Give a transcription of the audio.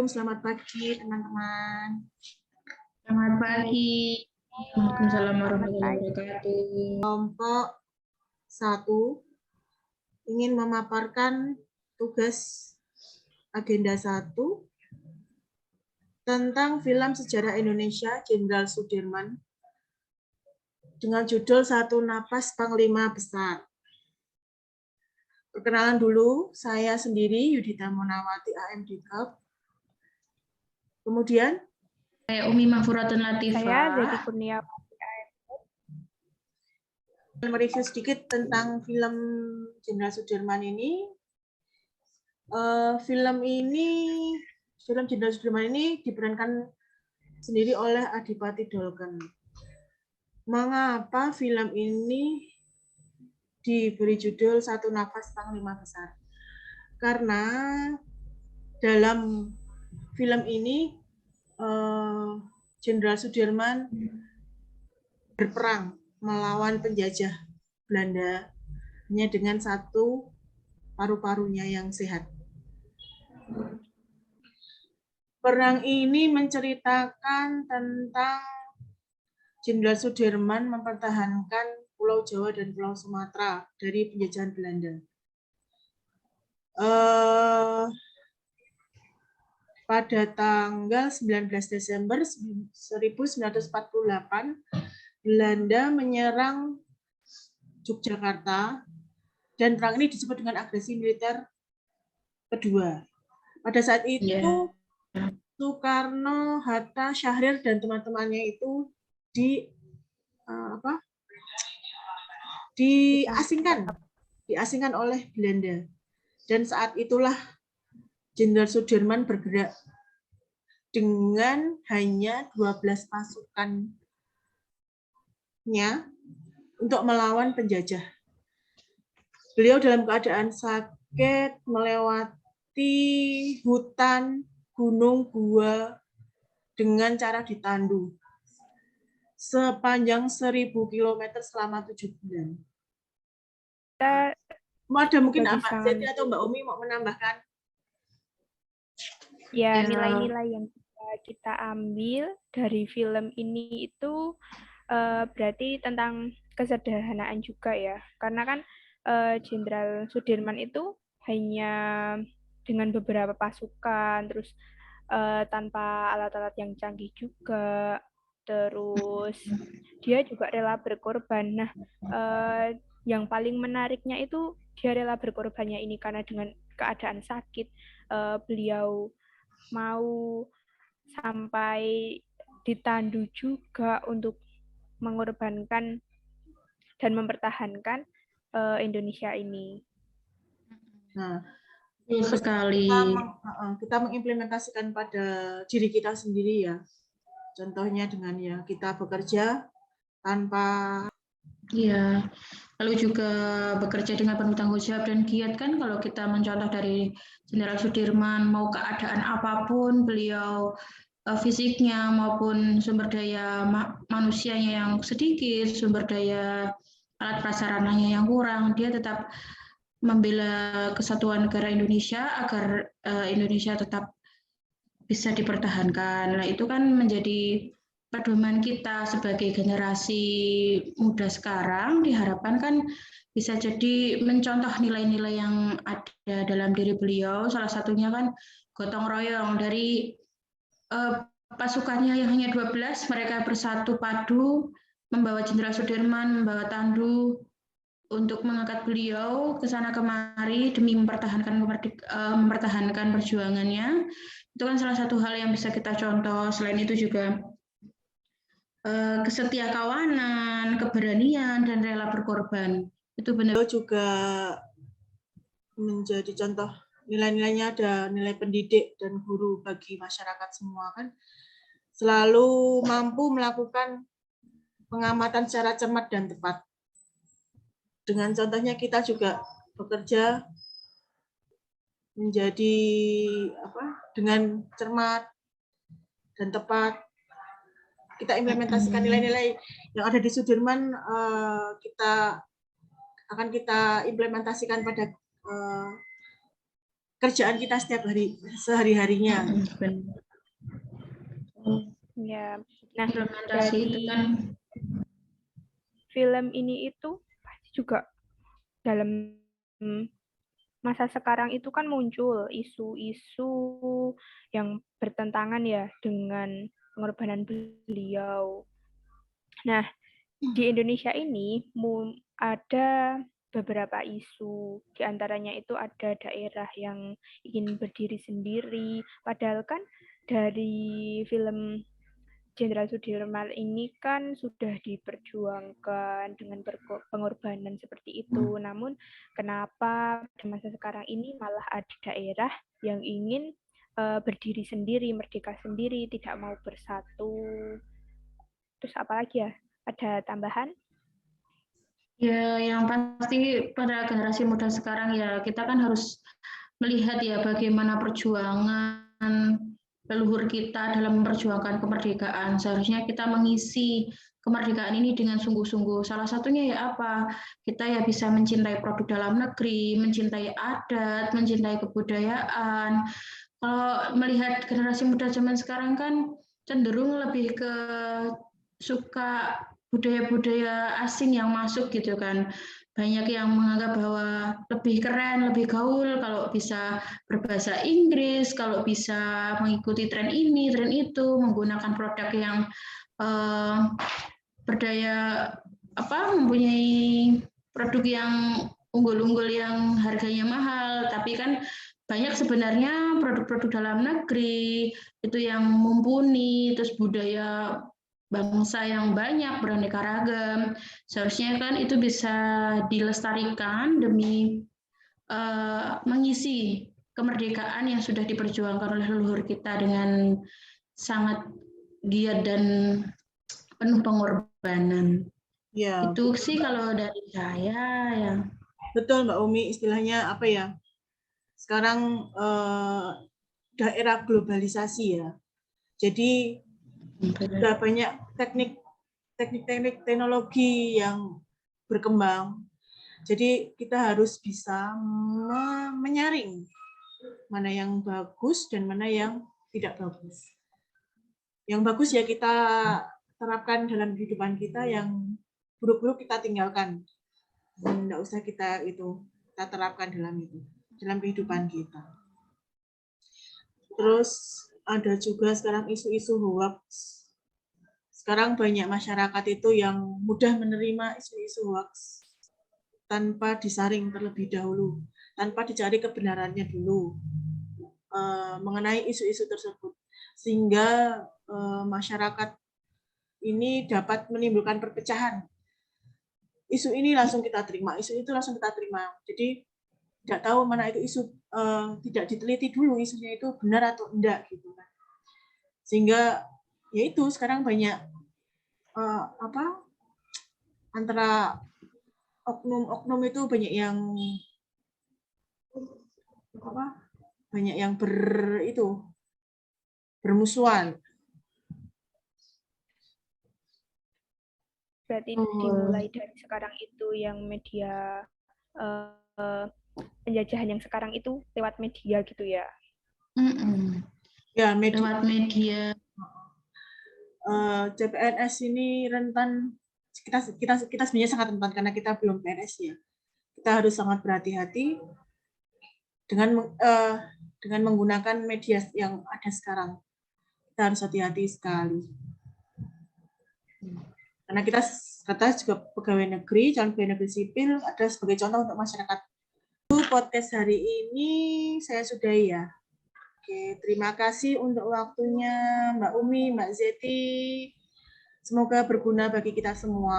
Selamat pagi teman-teman. Selamat pagi. Waalaikumsalam warahmatullahi wabarakatuh. Kelompok 1 ingin memaparkan tugas agenda 1 tentang film sejarah Indonesia Jenderal Sudirman dengan judul Satu Napas Panglima Besar. Perkenalan dulu, saya sendiri Yudhita Munawati AMDKAP. Kemudian Saya Umi Mahfuratun Latifah. Saya Zeti Kurniawati. Mereview sedikit tentang film Jenderal Sudirman ini. Film Jenderal Sudirman ini diperankan sendiri oleh Adipati Dolken. Mengapa film ini diberi judul Satu Nafas Panglima Besar? Karena dalam film ini Jenderal Sudirman berperang melawan penjajah Belanda hanya dengan satu paru-parunya yang sehat. Perang ini menceritakan tentang Jenderal Sudirman mempertahankan Pulau Jawa dan Pulau Sumatera dari penjajahan Belanda. Pada tanggal 19 Desember 1948, Belanda menyerang Yogyakarta dan perang ini disebut dengan agresi militer kedua. Pada saat itu, Soekarno, Hatta, Syahrir dan teman-temannya itu diasingkan oleh Belanda. Dan saat itulah Jenderal Sudirman bergerak dengan hanya 12 pasukannya untuk melawan penjajah. Beliau dalam keadaan sakit melewati hutan, gunung, gua dengan cara ditandu sepanjang 1.000 km selama 7 bulan. Ada mungkin Mbak Zeti atau Mbak Umi mau menambahkan? Ya, nilai-nilai yang kita ambil dari film ini itu berarti tentang kesederhanaan juga ya. Karena kan Jenderal Sudirman itu hanya dengan beberapa pasukan, terus tanpa alat-alat yang canggih juga, terus dia juga rela berkorban. Nah, yang paling menariknya itu dia rela berkorbannya ini karena dengan keadaan sakit, beliau mau sampai ditandu juga untuk mengorbankan dan mempertahankan Indonesia ini. Nah, sekali. Kita mengimplementasikan pada diri kita sendiri ya. Contohnya dengan ya kita bekerja tanpa lalu juga bekerja dengan penuh tanggung jawab dan giat kan. Kalau kita mencontoh dari Jenderal Sudirman, mau keadaan apapun beliau fisiknya maupun sumber daya manusianya yang sedikit, sumber daya alat prasarananya yang kurang, dia tetap membela kesatuan negara Indonesia agar Indonesia tetap bisa dipertahankan. Nah, itu kan menjadi pedoman kita sebagai generasi muda sekarang, diharapkan kan bisa jadi mencontoh nilai-nilai yang ada dalam diri beliau. Salah satunya kan gotong royong dari pasukannya yang hanya 12, mereka bersatu padu membawa Jenderal Sudirman, membawa tandu untuk mengangkat beliau ke sana kemari demi mempertahankan perjuangannya. Itu kan salah satu hal yang bisa kita contoh. Selain itu juga kesetiakawanan, keberanian, dan rela berkorban. Itu benar. Juga menjadi contoh nilai-nilainya, ada nilai pendidik dan guru bagi masyarakat semua kan. Selalu mampu melakukan pengamatan secara cermat dan tepat. Dengan contohnya kita juga bekerja menjadi dengan cermat dan tepat. Kita implementasikan nilai-nilai yang ada di Sudirman, kita implementasikan pada kerjaan kita setiap hari, sehari-harinya. Benar. Ya, nah Implementasi itu dari kan film ini itu pasti juga dalam masa sekarang itu kan muncul isu-isu yang bertentangan ya dengan pengorbanan beliau. Nah, di Indonesia ini ada beberapa isu, di antaranya itu ada daerah yang ingin berdiri sendiri, padahal kan dari film Jenderal Sudirman ini kan sudah diperjuangkan dengan pengorbanan seperti itu. Namun kenapa pada masa sekarang ini malah ada daerah yang ingin berdiri sendiri, merdeka sendiri, tidak mau bersatu. Terus apa lagi ya? Ada tambahan? ya yang pasti pada generasi muda sekarang ya kita kan harus melihat ya bagaimana perjuangan leluhur kita dalam memperjuangkan kemerdekaan. Seharusnya kita mengisi kemerdekaan ini dengan sungguh-sungguh. Salah satunya ya apa? Kita ya bisa mencintai produk dalam negeri, mencintai adat, mencintai kebudayaan. Kalau melihat generasi muda zaman sekarang kan cenderung lebih ke suka budaya-budaya asing yang masuk gitu kan. Banyak yang menganggap bahwa lebih keren, lebih gaul kalau bisa berbahasa Inggris, kalau bisa mengikuti tren ini, tren itu, menggunakan produk yang berdaya mempunyai produk yang unggul-unggul yang harganya mahal, tapi kan banyak sebenarnya produk-produk dalam negeri itu yang mumpuni, terus budaya bangsa yang banyak beraneka ragam. Seharusnya kan itu bisa dilestarikan demi mengisi kemerdekaan yang sudah diperjuangkan oleh leluhur kita dengan sangat giat dan penuh pengorbanan. Ya, Itu sih kalau dari saya ya. betul Mbak Umi, istilahnya apa ya? Sekarang daerah globalisasi ya. Jadi sudah banyak teknik teknologi yang berkembang. Jadi kita harus bisa menyaring mana yang bagus dan mana yang tidak bagus. Yang bagus ya kita terapkan dalam kehidupan kita, yang buruk-buruk kita tinggalkan. Tidak usah kita terapkan dalam kehidupan kita. Terus ada juga sekarang isu-isu hoax. Sekarang banyak masyarakat itu yang mudah menerima isu-isu hoax tanpa disaring terlebih dahulu, tanpa dicari kebenarannya dulu mengenai isu-isu tersebut, sehingga masyarakat ini dapat menimbulkan perpecahan. Isu ini langsung kita terima, isu itu langsung kita terima. Jadi tidak tahu mana itu isu, tidak diteliti dulu isunya itu benar atau enggak gitu kan. Sehingga ya itu sekarang banyak antara oknum-oknum itu banyak yang bermusuhan. Berarti dimulai dari sekarang itu yang media penjajahan yang sekarang itu lewat media gitu ya? Ya, media. Lewat media. CPNS ini rentan, kita sebenarnya sangat rentan karena kita belum PNS ya. Kita harus sangat berhati-hati dengan menggunakan media yang ada sekarang. Kita harus hati-hati sekali. Karena kita juga pegawai negeri, calon pegawai negeri sipil, ada sebagai contoh untuk masyarakat. Podcast hari ini saya sudahi ya. Oke, terima kasih untuk waktunya Mbak Umi, Mbak Zeti. Semoga berguna bagi kita semua.